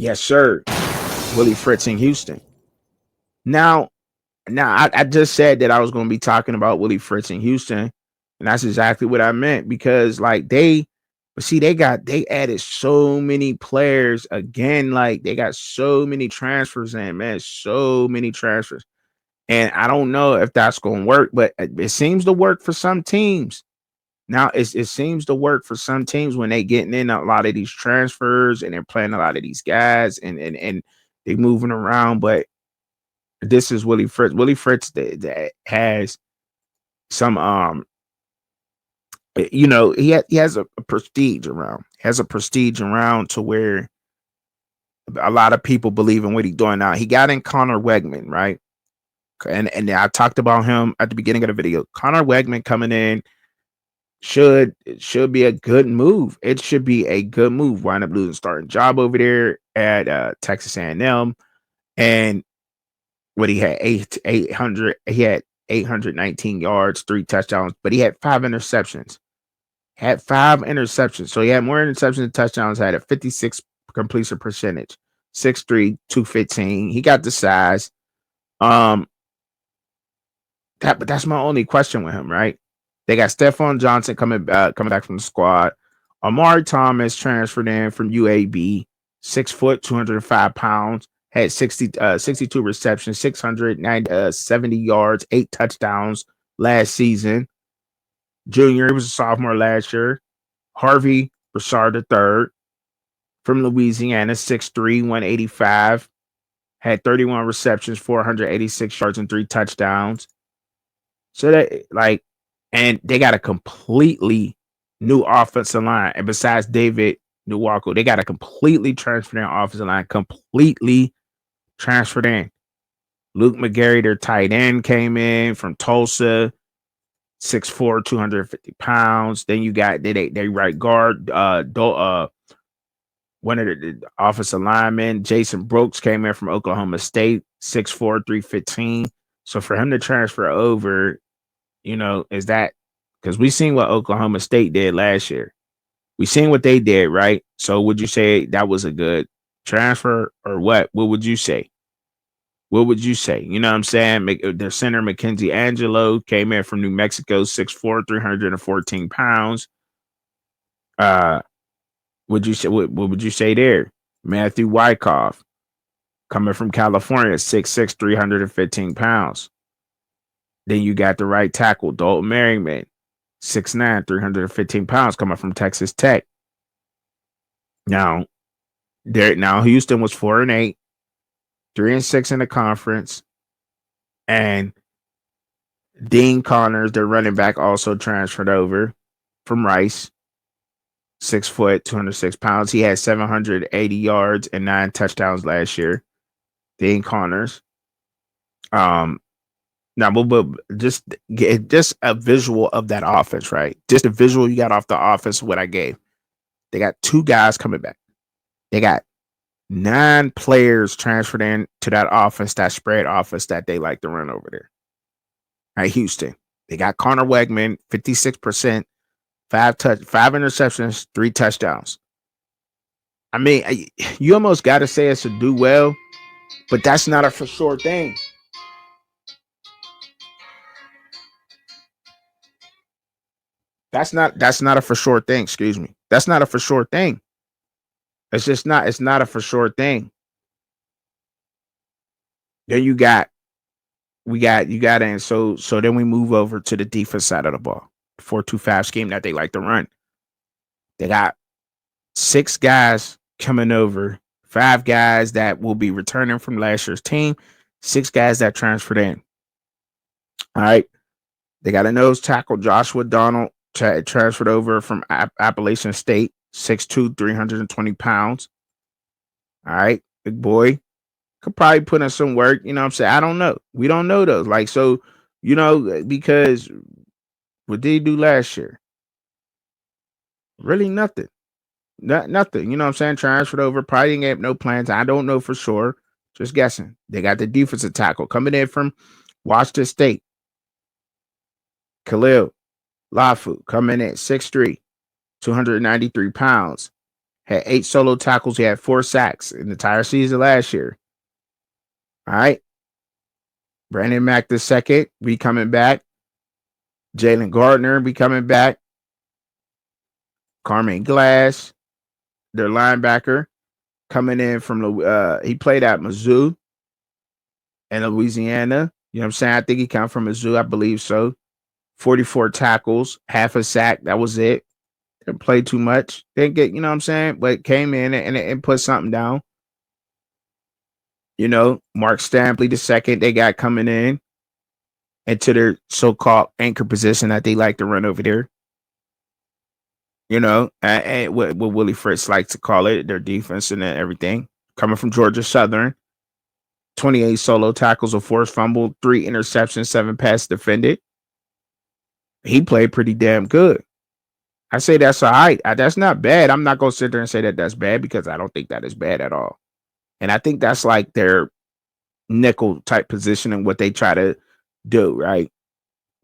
Yes, sir. Willie Fritz in Houston. Now, I just said that I was going to be talking about Willie Fritz in Houston, and that's exactly what I meant because like but see, they added so many players again. Like they got so many transfers in, man, so many transfers, and I don't know if that's going to work, but it seems to work for some teams. Now it seems to work for some teams when they getting in a lot of these transfers and they're playing a lot of these guys and they moving around, but this is Willie Fritz. Willie Fritz that has some he has a prestige around. Has a prestige around to where a lot of people believe in what he's doing now. He got in Connor Wegman, right? And I talked about him at the beginning of the video. Connor Wegman coming in should be a good move. It should be a good move. Wind up losing starting job over there at Texas A&M, and what he had 800 he had 819 yards, 3 touchdowns, but he had 5 interceptions. Had 5 interceptions. So he had more interceptions than touchdowns, had a 56 completion percentage, 6'3", 215. He got the size. But that's my only question with him, right? They got Stephon Johnson coming back from the squad. Amari Thomas transferred in from UAB, 6 foot, 205 pounds, had 62 receptions, 670 yards, 8 touchdowns last season. Junior, he was a sophomore last year. Harvey Broussard III from Louisiana, 6'3", 185, had 31 receptions, 486 yards, and 3 touchdowns. So and they got a completely new offensive line. And besides David Nwaku, they got a completely transferred in offensive line, completely transferred in. Luke McGarry, their tight end, came in from Tulsa, 6'4", 250 pounds. Then you got they right guard, one of the offensive linemen, Jason Brooks, came in from Oklahoma State, 6'4", 315. So for him to transfer over, is that because we seen what Oklahoma State did last year. We seen what they did, right? So would you say that was a good transfer or what? What would you say? What would you say? You know what I'm saying? Their center, Mackenzie Angelo, came in from New Mexico, 6'4", 314 pounds. Would you say what would you say there? Matthew Wyckoff, coming from California, 6'6", 315 pounds. Then you got the right tackle, Dalton Merriman, 6'9", 315 pounds, coming from Texas Tech. Now Houston was 4-8, 3-6 in the conference, and Dean Connors, their running back, also transferred over from Rice, 6 foot, 206 pounds. He had 780 yards and 9 touchdowns last year. Dean Connors. Now, but just get just a visual of that offense, right? Just a visual you got off the offense, what I gave. They got 2 guys coming back. They got 9 players transferred in to that offense, that spread offense that they like to run over there. All right, Houston. They got Connor Wegman, 56%, 5 interceptions, 3 touchdowns. I mean, you almost got to say it's a do well, but that's not a for sure thing. That's not a for sure thing. Excuse me. That's not a for sure thing. It's just not. It's not a for sure thing. Then you got and so then we move over to the defense side of the ball. 4-2-5 scheme that they like to run. They got 6 guys coming over, 5 guys that will be returning from last year's team, 6 guys that transferred in. All right. They got a nose tackle, Joshua Donald, transferred over from Appalachian State, 6'2", 320 pounds. All right. Big boy. Could probably put in some work. You know what I'm saying? I don't know. We don't know those. Like, so, because what did he do last year? Really nothing. Nothing. You know what I'm saying? Transferred over. Probably didn't have no plans. I don't know for sure. Just guessing. They got the defensive tackle coming in from Washington State. Khalil Lafu coming in 6'3", 293 pounds. had 8 solo tackles. He had 4 sacks in the entire season last year. All right. Brandon Mack the second be coming back. Jalen Gardner be coming back. Carmen Glass, their linebacker, coming in from the he played at Mizzou in Louisiana. You know what I'm saying? I think he come from Mizzou, I believe so. 44 tackles, half a sack. That was it. Didn't play too much. Didn't get, you know what I'm saying? But came in and put something down. You know, Mark Stampley the second they got coming in into their so-called anchor position that they like to run over there. You know, and what Willie Fritz likes to call it, their defense and everything. Coming from Georgia Southern, 28 solo tackles, a forced fumble, 3 interceptions, 7 pass defended. He played pretty damn good. I say that's all right. That's not bad. I'm not going to sit there and say that that's bad because I don't think that is bad at all. And I think that's like their nickel type position and what they try to do, right?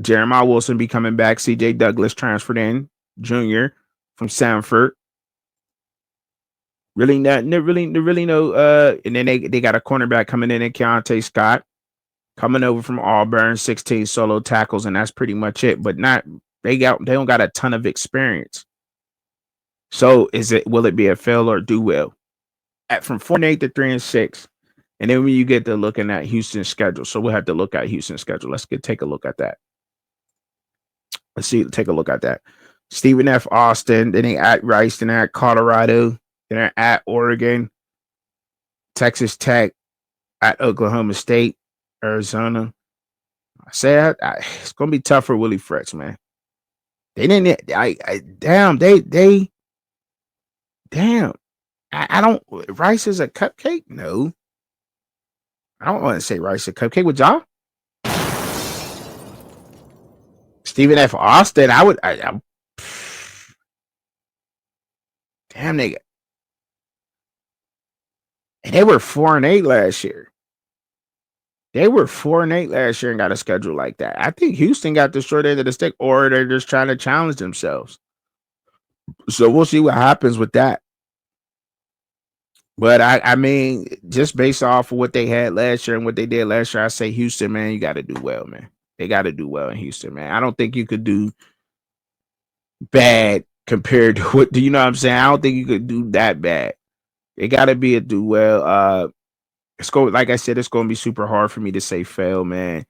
Jeremiah Wilson be coming back. CJ Douglas transferred in, junior from Sanford. Really no. And then they got a cornerback coming in Keontae Scott, coming over from Auburn, 16 solo tackles, and that's pretty much it. But they don't got a ton of experience. So will it be a fail or do well? From 4-8 to 3-6. And then when you get to looking at Houston's schedule, so we'll have to look at Houston's schedule. Let's take a look at that. Take a look at that. Stephen F. Austin, then they at Rice, then they're at Colorado, then they're at Oregon, Texas Tech, at Oklahoma State, Arizona. I said it's gonna be tough for Willie Fritz, man. They didn't. I don't. Rice is a cupcake. No, I don't want to say Rice is a cupcake with y'all. Stephen F. Austin, I would. Damn, nigga. And they were 4-8 last year. They were 4-8 last year and got a schedule like that. I think Houston got the short end of the stick, or they're just trying to challenge themselves. So we'll see what happens with that. But I mean, just based off of what they had last year and what they did last year, I say Houston, man, you got to do well, man. They got to do well in Houston, man. I don't think you could do bad compared to what, you know what I'm saying? I don't think you could do that bad. It got to be a do well. Like I said, it's going to be super hard for me to say fail, man.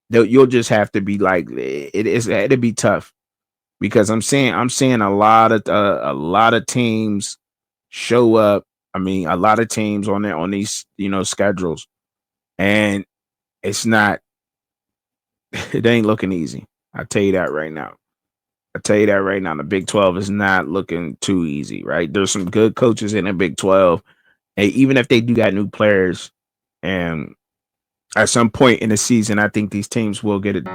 You'll just have to be like, it'll be tough because I'm seeing a lot of teams show up. I mean, a lot of teams on these, schedules, and it's not, it ain't looking easy. I'll tell you that right now. The Big 12 is not looking too easy, right? There's some good coaches in the Big 12. And even if they do got new players, and at some point in the season, I think these teams will get it.